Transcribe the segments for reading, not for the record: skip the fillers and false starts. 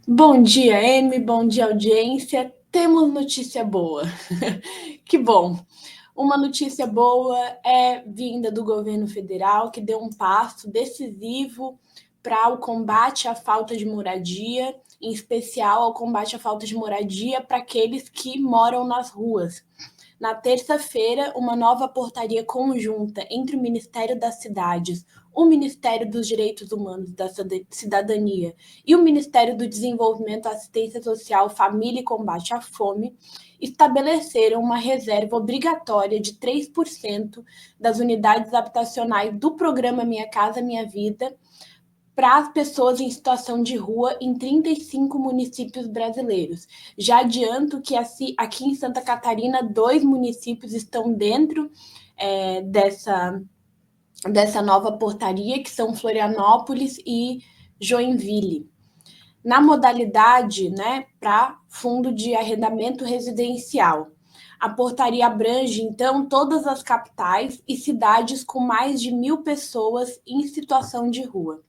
Bom dia, Amy, bom dia, audiência. Temos notícia boa. Que bom. Uma notícia boa é vinda do governo federal, que deu um passo decisivo para o combate à falta de moradia, em especial ao combate à falta de moradia para aqueles que moram nas ruas. Na terça-feira, uma nova portaria conjunta entre o Ministério das Cidades, o Ministério dos Direitos Humanos e da Cidadania e o Ministério do Desenvolvimento, Assistência Social, Família e Combate à Fome estabeleceram uma reserva obrigatória de 3% das unidades habitacionais do programa Minha Casa Minha Vida para as pessoas em situação de rua em 35 municípios brasileiros. Já adianto que aqui em Santa Catarina, 2 municípios estão dentro dessa nova portaria, que são Florianópolis e Joinville. Na modalidade, né, para fundo de arrendamento residencial. A portaria abrange, então, todas as capitais e cidades com mais de 1.000 pessoas em situação de rua.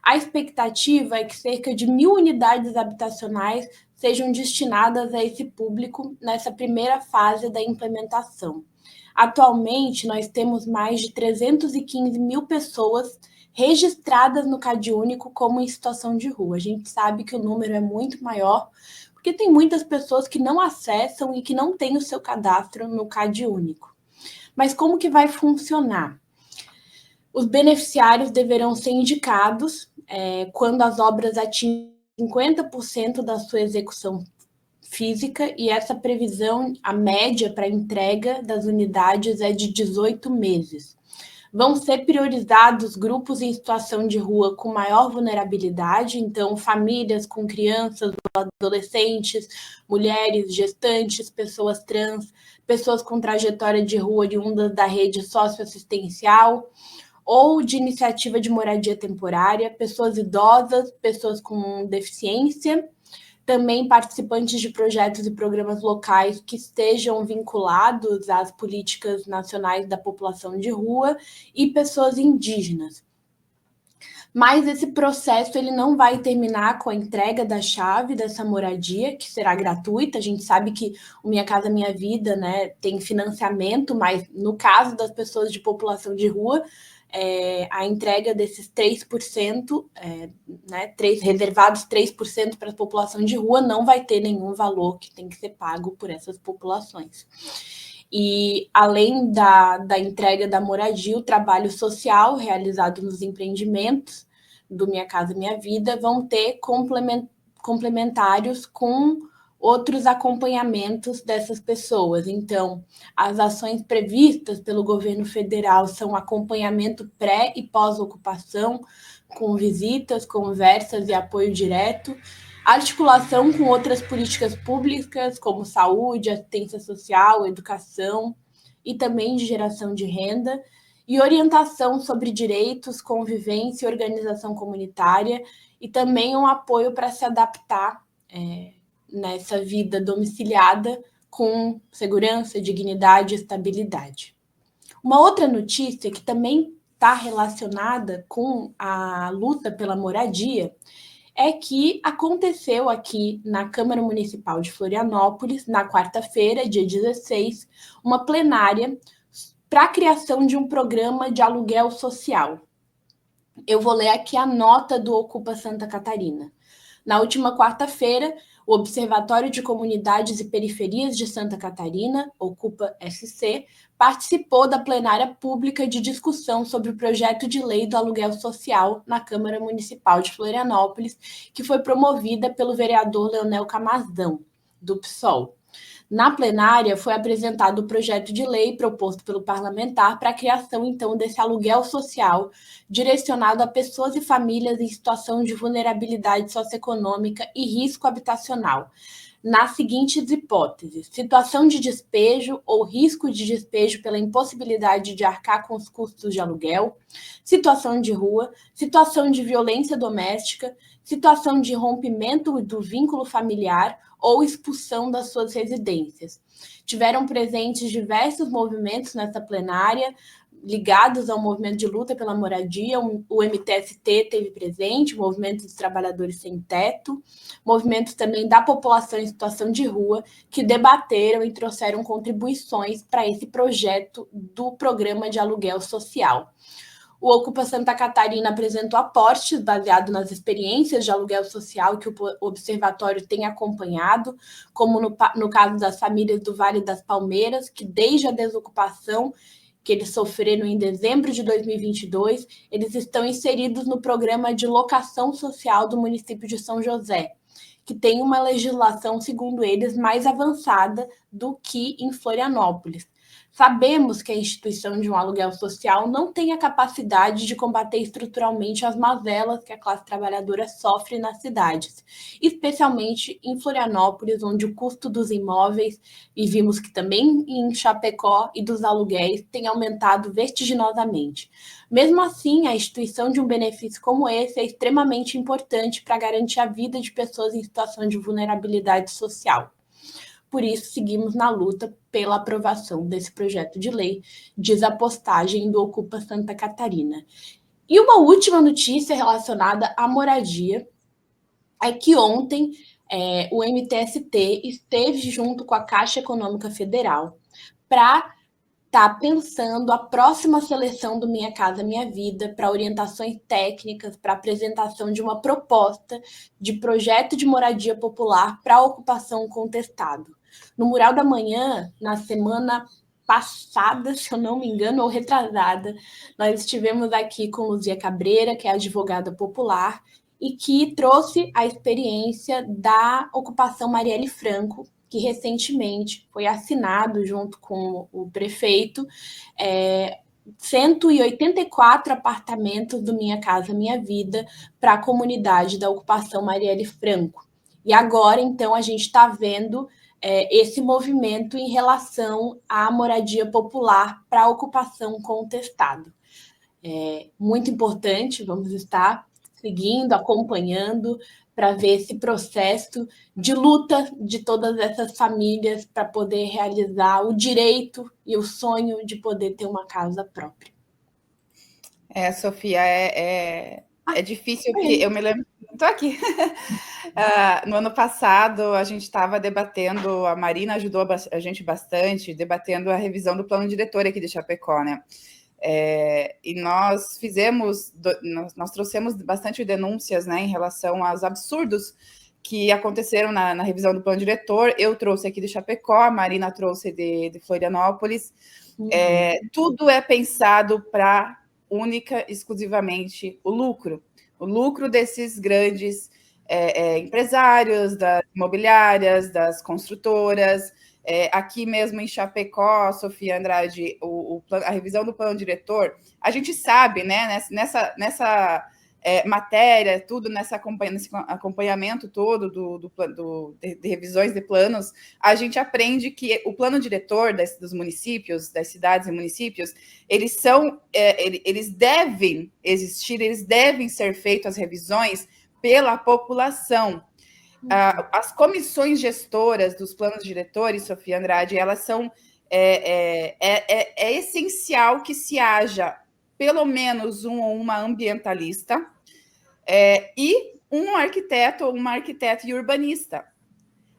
A expectativa é que cerca de 1.000 unidades habitacionais sejam destinadas a esse público nessa primeira fase da implementação. Atualmente, nós temos mais de 315 mil pessoas registradas no CadÚnico como em situação de rua. A gente sabe que o número é muito maior, porque tem muitas pessoas que não acessam e que não têm o seu cadastro no CadÚnico. Mas como que vai funcionar? Os beneficiários deverão ser indicados quando as obras atingem 50% da sua execução física, e essa previsão, a média para entrega das unidades é de 18 meses. Vão ser priorizados grupos em situação de rua com maior vulnerabilidade, então famílias com crianças, adolescentes, mulheres, gestantes, pessoas trans, pessoas com trajetória de rua oriundas da rede socioassistencial, ou de iniciativa de moradia temporária, pessoas idosas, pessoas com deficiência, também participantes de projetos e programas locais que estejam vinculados às políticas nacionais da população de rua e pessoas indígenas. Mas esse processo ele não vai terminar com a entrega da chave dessa moradia, que será gratuita. A gente sabe que o Minha Casa Minha Vida, né, tem financiamento, mas no caso das pessoas de população de rua, a entrega desses 3%, né, reservados 3% para a população de rua, não vai ter nenhum valor que tem que ser pago por essas populações. E além da entrega da moradia, o trabalho social realizado nos empreendimentos do Minha Casa Minha Vida vão ter complementários com outros acompanhamentos dessas pessoas. Então, as ações previstas pelo governo federal são acompanhamento pré e pós-ocupação, com visitas, conversas e apoio direto, articulação com outras políticas públicas, como saúde, assistência social, educação e também de geração de renda, e orientação sobre direitos, convivência e organização comunitária, e também um apoio para se adaptar nessa vida domiciliada com segurança, dignidade e estabilidade. Uma outra notícia que também está relacionada com a luta pela moradia é que aconteceu aqui na Câmara Municipal de Florianópolis, na quarta-feira, dia 16, uma plenária para a criação de um programa de aluguel social. Eu vou ler aqui a nota do Ocupa Santa Catarina. Na última quarta-feira, o Observatório de Comunidades e Periferias de Santa Catarina, Ocupa-SC, participou da plenária pública de discussão sobre o projeto de lei do aluguel social na Câmara Municipal de Florianópolis, que foi promovida pelo vereador Leonel Camazão, do PSOL. Na plenária, foi apresentado o projeto de lei proposto pelo parlamentar para a criação, então, desse aluguel social direcionado a pessoas e famílias em situação de vulnerabilidade socioeconômica e risco habitacional, nas seguintes hipóteses: situação de despejo ou risco de despejo pela impossibilidade de arcar com os custos de aluguel, situação de rua, situação de violência doméstica, situação de rompimento do vínculo familiar ou expulsão das suas residências. Tiveram presentes diversos movimentos nessa plenária, ligados ao movimento de luta pela moradia. O MTST teve presente, o Movimento dos Trabalhadores Sem Teto, movimentos também da população em situação de rua, que debateram e trouxeram contribuições para esse projeto do Programa de Aluguel Social. O Ocupa Santa Catarina apresentou aportes baseados nas experiências de aluguel social que o observatório tem acompanhado, como no caso das famílias do Vale das Palmeiras, que desde a desocupação que eles sofreram em dezembro de 2022, eles estão inseridos no programa de locação social do município de São José, que tem uma legislação, segundo eles, mais avançada do que em Florianópolis. Sabemos que a instituição de um aluguel social não tem a capacidade de combater estruturalmente as mazelas que a classe trabalhadora sofre nas cidades, especialmente em Florianópolis, onde o custo dos imóveis, e vimos que também em Chapecó, e dos aluguéis tem aumentado vertiginosamente. Mesmo assim, a instituição de um benefício como esse é extremamente importante para garantir a vida de pessoas em situação de vulnerabilidade social. Por isso, seguimos na luta pela aprovação desse projeto de lei, diz a postagem do Ocupa Santa Catarina. E uma última notícia relacionada à moradia é que ontem o MTST esteve junto com a Caixa Econômica Federal para estar pensando a próxima seleção do Minha Casa Minha Vida, para orientações técnicas, para apresentação de uma proposta de projeto de moradia popular para ocupação contestado. No Mural da Manhã, na semana passada, se eu não me engano, ou retrasada, nós estivemos aqui com Luzia Cabreira, que é advogada popular, e que trouxe a experiência da ocupação Marielle Franco, que recentemente foi assinado junto com o prefeito 184 apartamentos do Minha Casa Minha Vida para a comunidade da ocupação Marielle Franco. E agora, então, a gente está vendo esse movimento em relação à moradia popular para a ocupação contestada. Muito importante, vamos estar seguindo, acompanhando, para ver esse processo de luta de todas essas famílias para poder realizar o direito e o sonho de poder ter uma casa própria. Sofia, é difícil, que eu me lembro, estou aqui. No ano passado, a gente estava debatendo, a Marina ajudou a gente bastante, debatendo a revisão do plano diretor aqui de Chapecó, né? E nós trouxemos bastante denúncias, né, em relação aos absurdos que aconteceram na revisão do plano diretor. Eu trouxe aqui de Chapecó, a Marina trouxe de Florianópolis. Tudo é pensado para única, exclusivamente o lucro desses grandes empresários, das imobiliárias, das construtoras. Aqui mesmo em Chapecó, Sofia Andrade, a revisão do plano diretor, a gente sabe, né, nessa matéria, tudo nesse acompanhamento todo de revisões de planos, a gente aprende que o plano diretor dos municípios, das cidades e municípios, eles devem existir, eles devem ser feitas as revisões pela população. As comissões gestoras dos planos diretores, Sofia Andrade, elas são essencial que se haja pelo menos um ou uma ambientalista e um arquiteto ou uma arquiteta e urbanista.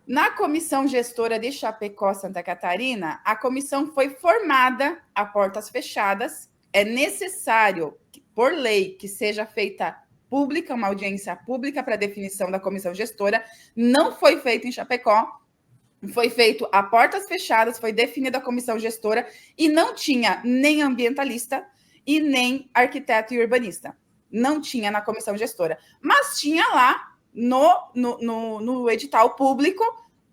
Na comissão gestora de Chapecó, Santa Catarina, a comissão foi formada a portas fechadas. É necessário, por lei, que seja feita pública, uma audiência pública para definição da comissão gestora. Não foi feito em Chapecó, foi feito a portas fechadas, foi definida a comissão gestora e não tinha nem ambientalista e nem arquiteto e urbanista. Não tinha na comissão gestora, mas tinha lá no edital público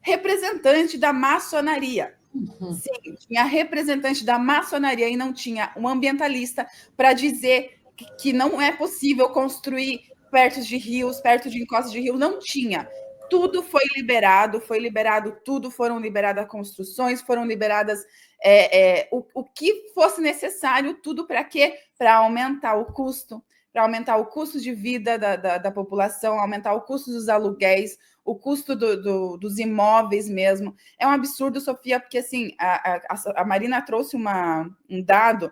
representante da maçonaria. Sim, tinha representante da maçonaria e não tinha um ambientalista para dizer que não é possível construir perto de rios, perto de encostas de rio, não tinha. Tudo foi liberado tudo, foram liberadas construções, foram liberadas o que fosse necessário, tudo para quê? Para aumentar o custo, de vida da população, aumentar o custo dos aluguéis, o custo dos imóveis mesmo. É um absurdo, Sofia, porque assim, a Marina trouxe um dado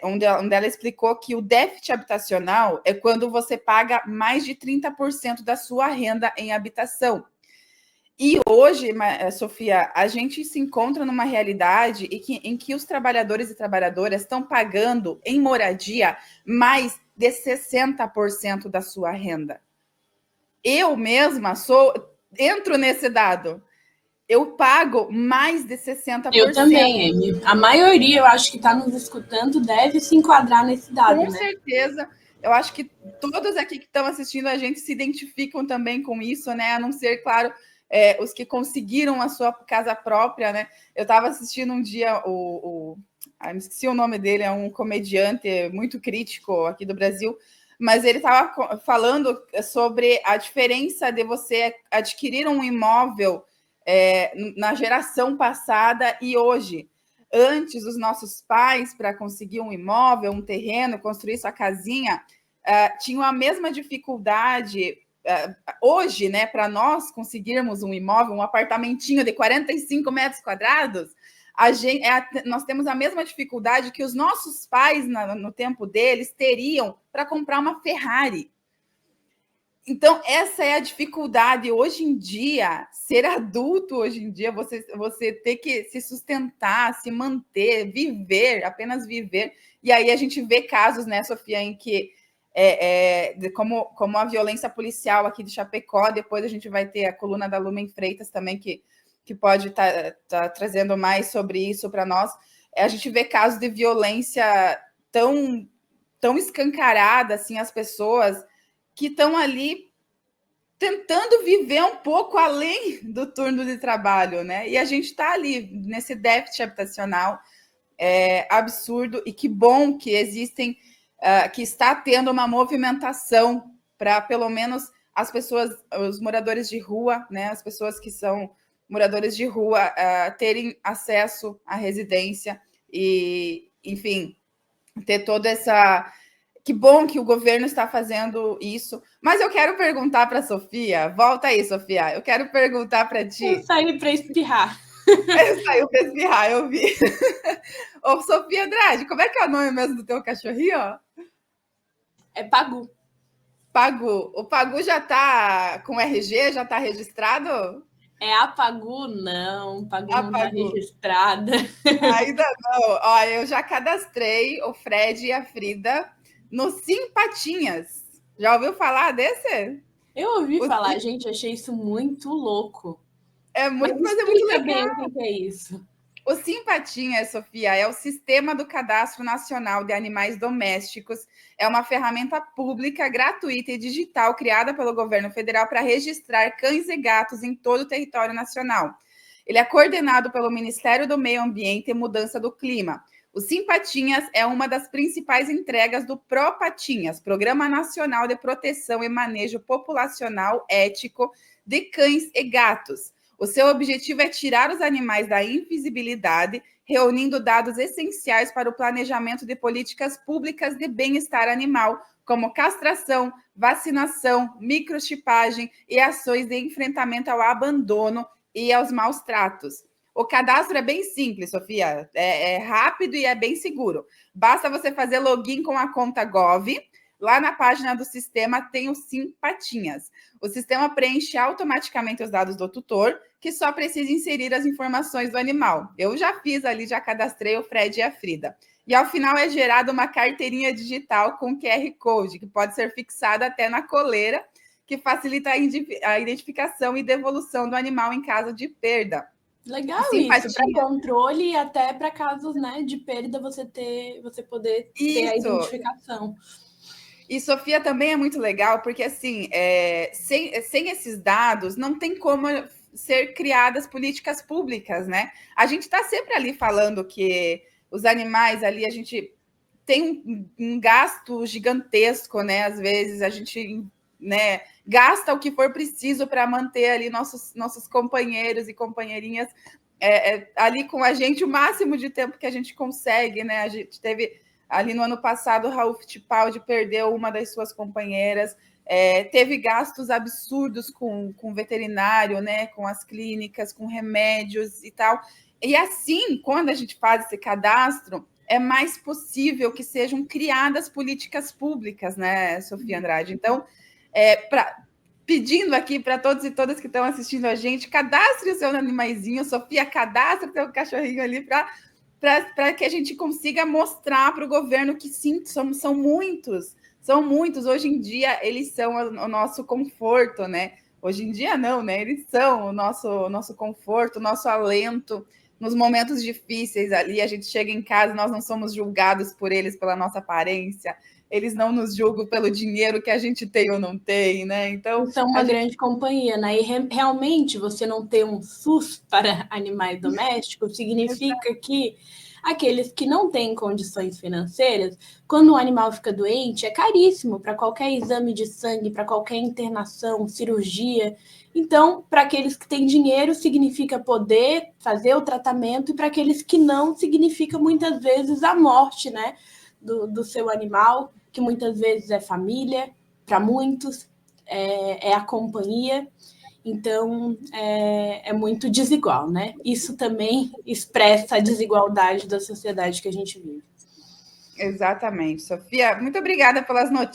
onde ela explicou que o déficit habitacional é quando você paga mais de 30% da sua renda em habitação. E hoje, Sofia, a gente se encontra numa realidade em que os trabalhadores e trabalhadoras estão pagando em moradia mais de 60% da sua renda. Eu mesma entro nesse dado. Eu pago mais de 60%. Eu também, Amy. A maioria, eu acho que está nos escutando, deve se enquadrar nesse dado, Com certeza. Eu acho que todos aqui que estão assistindo a gente se identificam também com isso, né? A não ser, claro, os que conseguiram a sua casa própria, né? Eu estava assistindo um dia me esqueci o nome dele, é um comediante muito crítico aqui do Brasil, mas ele estava falando sobre a diferença de você adquirir um imóvel na geração passada e hoje. Antes, os nossos pais, para conseguir um imóvel, um terreno, construir sua casinha, tinham a mesma dificuldade hoje, né, para nós conseguirmos um imóvel, um apartamentinho de 45 metros quadrados, nós temos a mesma dificuldade que os nossos pais, no tempo deles, teriam para comprar uma Ferrari. Então, essa é a dificuldade hoje em dia, ser adulto hoje em dia, você ter que se sustentar, se manter, viver, apenas viver. E aí a gente vê casos, né, Sofia, em que, como a violência policial aqui de Chapecó, depois a gente vai ter a coluna da Lumen Freitas também, que pode estar trazendo mais sobre isso para nós. A gente vê casos de violência tão escancarada, assim, as pessoas que estão ali tentando viver um pouco além do turno de trabalho, né? E a gente está ali nesse déficit habitacional absurdo, e que bom que existem, que está tendo uma movimentação para, pelo menos, as pessoas, os moradores de rua, né? As pessoas que são moradores de rua terem acesso à residência e, enfim, ter toda essa... Que bom que o governo está fazendo isso. Mas eu quero perguntar para a Sofia. Volta aí, Sofia. Eu quero perguntar para ti. Eu saí para espirrar. Saiu para espirrar, eu vi. Ô, Sofia Andrade, como é que é o nome mesmo do teu cachorrinho? É Pagu. Pagu. O Pagu já está com RG? Já está registrado? É a Pagu? Não. Pagu não está registrada. Ainda não. Ó, eu já cadastrei o Fred e a Frida no Simpatinhas. Já ouviu falar desse? Eu ouvi falar, gente, achei isso muito louco. Mas é muito legal. Bem o que é isso. O Simpatinhas, Sofia, é o Sistema do Cadastro Nacional de Animais Domésticos. É uma ferramenta pública, gratuita e digital criada pelo governo federal para registrar cães e gatos em todo o território nacional. Ele é coordenado pelo Ministério do Meio Ambiente e Mudança do Clima. O Simpatinhas é uma das principais entregas do ProPatinhas, Programa Nacional de Proteção e Manejo Populacional Ético de Cães e Gatos. O seu objetivo é tirar os animais da invisibilidade, reunindo dados essenciais para o planejamento de políticas públicas de bem-estar animal, como castração, vacinação, microchipagem e ações de enfrentamento ao abandono e aos maus tratos. O cadastro é bem simples, Sofia, é rápido e é bem seguro. Basta você fazer login com a conta Gov. Lá na página do sistema tem o Simpatinhas. O sistema preenche automaticamente os dados do tutor, que só precisa inserir as informações do animal. Eu já fiz ali, já cadastrei o Fred e a Frida. E ao final é gerada uma carteirinha digital com QR Code, que pode ser fixada até na coleira, que facilita a identificação e devolução do animal em caso de perda. Legal isso, para controle e até para casos, né, de perda, você poder ter a identificação. E, Sofia, também é muito legal, porque, assim, sem esses dados, não tem como ser criadas políticas públicas, né? A gente está sempre ali falando que os animais ali, a gente tem um gasto gigantesco, né? Às vezes a gente, né, gasta o que for preciso para manter ali nossos companheiros e companheirinhas ali com a gente o máximo de tempo que a gente consegue, né? A gente teve... Ali no ano passado, o Raul Fittipaldi perdeu uma das suas companheiras, teve gastos absurdos com veterinário, né, com as clínicas, com remédios e tal. E assim, quando a gente faz esse cadastro, é mais possível que sejam criadas políticas públicas, né, Sofia Andrade? Então, pedindo aqui para todos e todas que estão assistindo a gente, cadastre o seu animaizinho, Sofia, cadastre o seu cachorrinho ali para que a gente consiga mostrar para o governo que sim, são muitos. Hoje em dia, eles são o nosso conforto, né? Hoje em dia, não, né? Eles são o nosso conforto, o nosso alento. Nos momentos difíceis ali, a gente chega em casa, nós não somos julgados por eles pela nossa aparência, eles não nos julgam pelo dinheiro que a gente tem ou não tem, né? Então, são uma grande companhia, né? E realmente você não ter um SUS para animais domésticos significa que aqueles que não têm condições financeiras, quando um animal fica doente, é caríssimo para qualquer exame de sangue, para qualquer internação, cirurgia. Então, para aqueles que têm dinheiro, significa poder fazer o tratamento, e para aqueles que não, significa muitas vezes a morte, né, do seu animal, que muitas vezes é família, para muitos, é a companhia. Então, é muito desigual, né? Isso também expressa a desigualdade da sociedade que a gente vive. Exatamente. Sofia, muito obrigada pelas notícias.